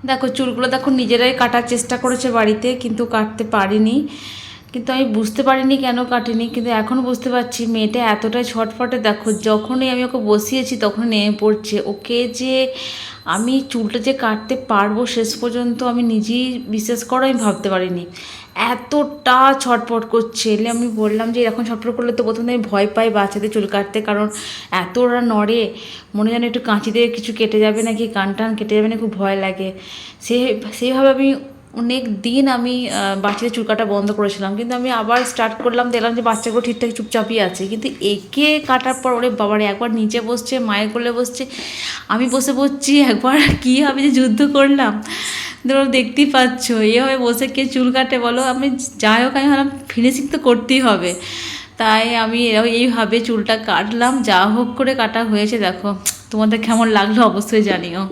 দেখো চুলগুলো দেখো নিজেরাই কাটার চেষ্টা করেছে বাড়িতে, কিন্তু কাটতে পারিনি। কিন্তু আমি বুঝতে পারিনি কেন কাটিনি, কিন্তু এখন বুঝতে পারছি মেয়েটা এতটাই ছটফটে। দেখো যখনই আমি ওকে বসিয়েছি তখনই নেমে পড়ছে। ওকে যে আমি চুলটা যে কাটতে পারবো শেষ পর্যন্ত আমি নিজেই বিশ্বাস করো আমি ভাবতে পারিনি, এতটা ছটফট করছে। এলে আমি বললাম যে এরকম ছটফট করলে তো প্রথমে আমি ভয় পাই বাচ্চাদের চুল কাটতে, কারণ এত ওরা নড়ে, মনে যেন একটু কাঁচি দিয়ে কিছু কেটে যাবে নাকি, কান টান কেটে যাবে না, খুব ভয় লাগে। সেইভাবে আমি অনেক দিন আমি বাচ্চাদের চুল কাটা বন্ধ করেছিলাম, কিন্তু আমি আবার স্টার্ট করলাম, দেখলাম যে বাচ্চাগুলো ঠিকঠাক চুপচাপই আছে। কিন্তু একে কাটার পর ওরে বাবারে একবার নিচে বসছে, মায়ের কোলে বসছে, আমি বসে পড়ছি, একবার কী হবে যে যুদ্ধ করলাম। ধরো দেখতেই পাচ্ছ এভাবে বসে কে চুল কাটে বলো। আমি যাই হোক আমি ভাবলাম ফিনিশিং তো করতেই হবে, তাই আমি এইভাবে চুলটা কাটলাম, যা হোক করে কাটা হয়েছে। দেখো তোমাদের কেমন লাগলো অবশ্যই জানিও।